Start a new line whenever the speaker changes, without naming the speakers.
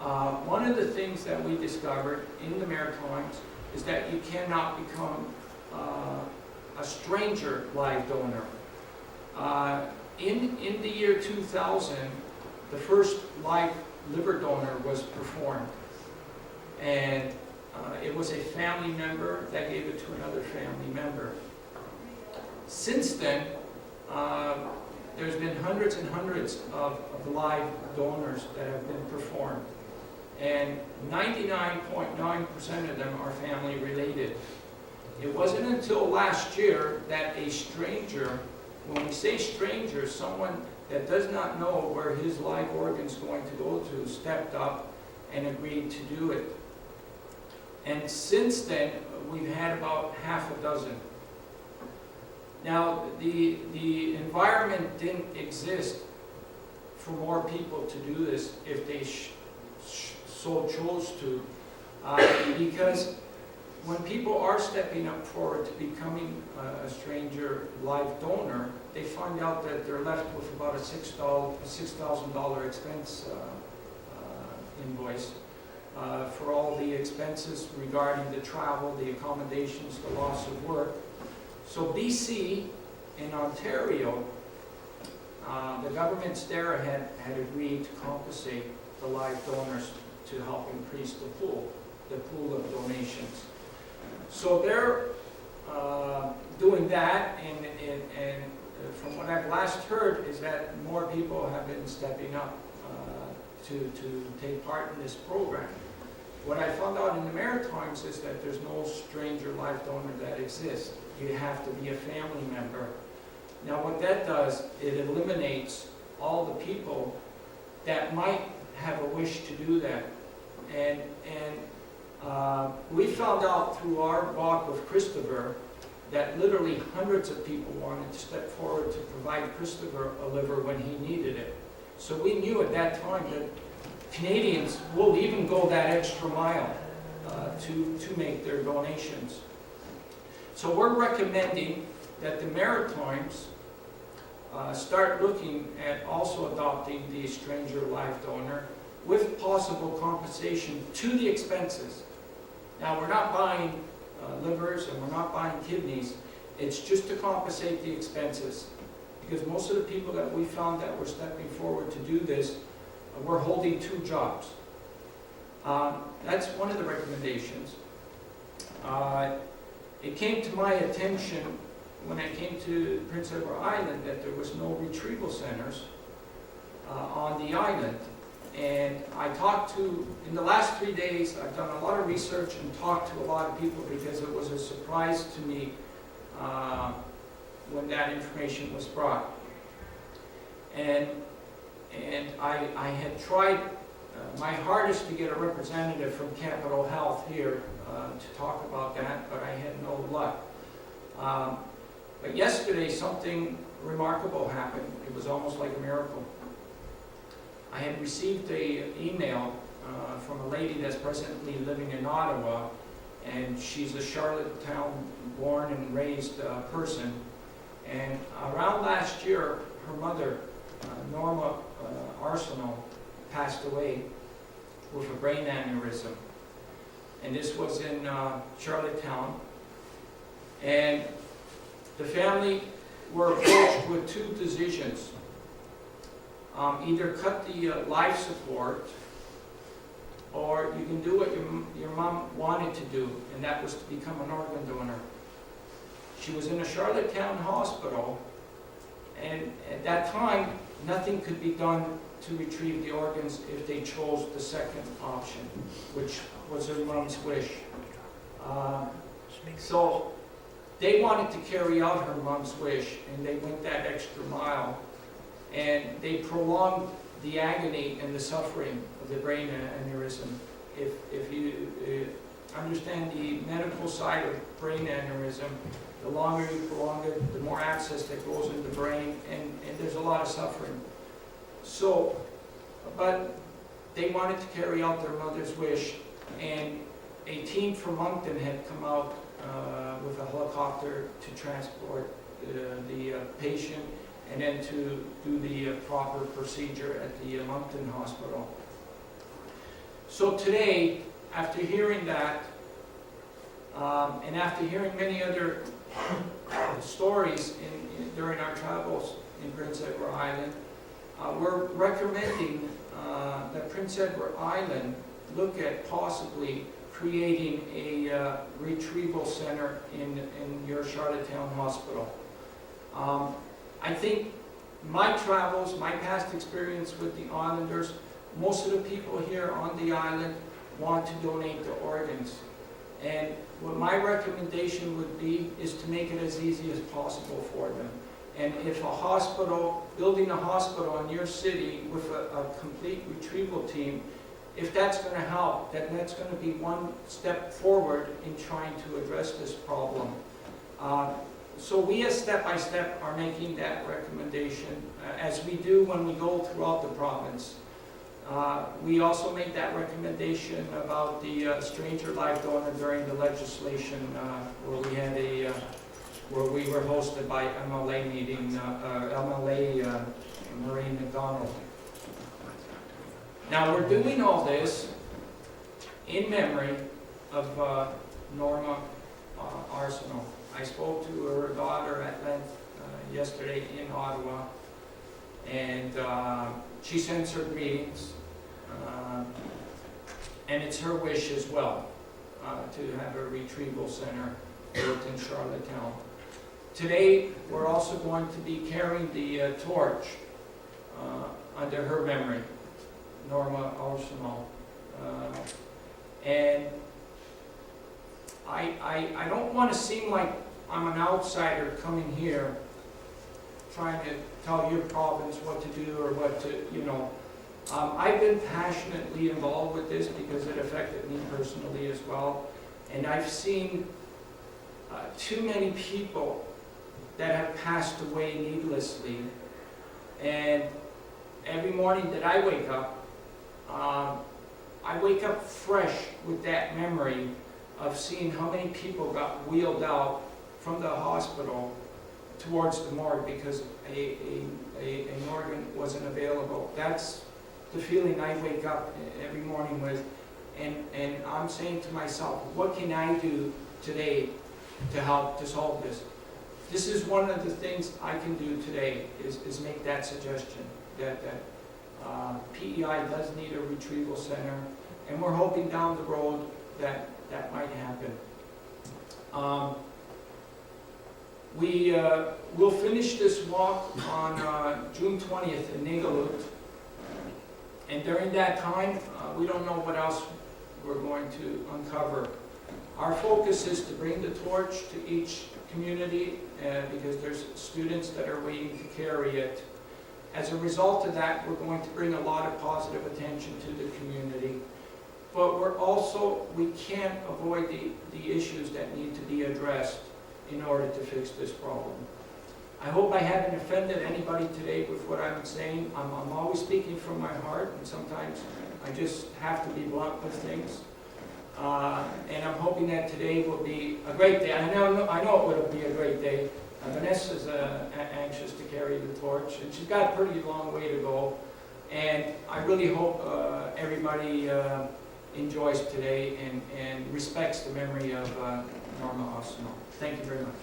One of the things that we discovered in the Maritimes is that you cannot become a stranger live donor. In the year 2000, the first live liver donor was performed, and it was a family member that gave it to another family member. Since then, there's been hundreds and hundreds of live donors that have been performed, and 99.9% of them are family related. It wasn't until last year that a stranger, when we say stranger, someone that does not know where his live organ is going to go to, stepped up and agreed to do it. And since then, we've had about half a dozen. Now, the environment didn't exist for more people to do this if they so chose to, because when people are stepping up forward to becoming a stranger live donor, they find out that they're left with about a $6,000 expense invoice for all the expenses regarding the travel, the accommodations, the loss of work. So BC and Ontario, the governments there had agreed to compensate the live donors to help increase the pool of donations. So they're doing that, and from what I've last heard is that more people have been stepping up to take part in this program. What I found out in the Maritimes is that there's no stranger live donor that exists. You have to be a family member. Now what that does, it eliminates all the people that might have a wish to do that. And we found out through our walk with Christopher that literally hundreds of people wanted to step forward to provide Christopher a liver when he needed it. So we knew at that time that Canadians will even go that extra mile to make their donations. So we're recommending that the Maritimes start looking at also adopting the stranger live donor with possible compensation to the expenses. Now, we're not buying livers and we're not buying kidneys. It's just to compensate the expenses. Because most of the people that we found that were stepping forward to do this were holding two jobs. That's one of the recommendations. It came to my attention when I came to Prince Edward Island that there was no retrieval centers on the island. And I talked to, in the last 3 days, I've done a lot of research and talked to a lot of people because it was a surprise to me when that information was brought. And I had tried my hardest to get a representative from Capital Health here to talk about that, but I had no luck. But yesterday something remarkable happened. It was almost like a miracle. I had received an email from a lady that's presently living in Ottawa, and she's a Charlottetown born and raised person. And around last year, her mother, Norma Arsenault, passed away with a brain aneurysm. And this was in Charlottetown. And the family were approached with two decisions. Either cut the life support, or you can do what your mom wanted to do, and that was to become an organ donor. She was in a Charlottetown hospital, and at that time, nothing could be done to retrieve the organs if they chose the second option, which was her mom's wish. So they wanted to carry out her mom's wish, and they went that extra mile. And they prolonged the agony and the suffering of the brain aneurysm. If you understand the medical side of brain aneurysm, the longer you prolong it, the more access that goes into the brain, and there's a lot of suffering. So, but they wanted to carry out their mother's wish, and a team from Moncton had come out with a helicopter to transport the patient and then to do the proper procedure at the Moncton Hospital. So today, after hearing that, and after hearing many other stories during our travels in Prince Edward Island, we're recommending that Prince Edward Island look at possibly creating a retrieval center in your Charlottetown hospital. I think my travels, my past experience with the islanders, most of the people here on the island want to donate their organs. And what my recommendation would be is to make it as easy as possible for them. And if a hospital, building a hospital in your city with a complete retrieval team, if that's going to help, then that's going to be one step forward in trying to address this problem. So we, as step by step, are making that recommendation, as we do when we go throughout the province. We also made that recommendation about the stranger live donor during the legislation, where we had where we were hosted by MLA meeting, MLA Maureen McDonald. Now we're doing all this in memory of Norma Arsenault. I spoke to her daughter at length yesterday in Ottawa, and she sends her greetings, and it's her wish as well to have a retrieval center built in Charlottetown. Today, we're also going to be carrying the torch under her memory, Norma Arsenault. And I don't want to seem like I'm an outsider coming here trying to tell your province what to do or what to, you know. I've been passionately involved with this because it affected me personally as well. And I've seen too many people that have passed away needlessly. And every morning that I wake up fresh with that memory of seeing how many people got wheeled out from the hospital towards the morgue because an organ wasn't available. That's the feeling I wake up every morning with. And I'm saying to myself, what can I do today to help to solve this? This is one of the things I can do today, is make that suggestion, that PEI does need a retrieval center, and we're hoping down the road that that might happen. We'll finish this walk on June 20th in Nagalute, and during that time, we don't know what else we're going to uncover. Our focus is to bring the torch to each community because there's students that are waiting to carry it. As a result of that, we're going to bring a lot of positive attention to the community. But we can't avoid the issues that need to be addressed in order to fix this problem. I hope I haven't offended anybody today with what I'm saying. I'm always speaking from my heart, and sometimes I just have to be blunt with things. And I'm hoping that today will be a great day. I know it will be a great day. Vanessa's anxious to carry the torch, and she's got a pretty long way to go. And I really hope everybody enjoys today and respects the memory of Norma Arsenault. Thank you very much.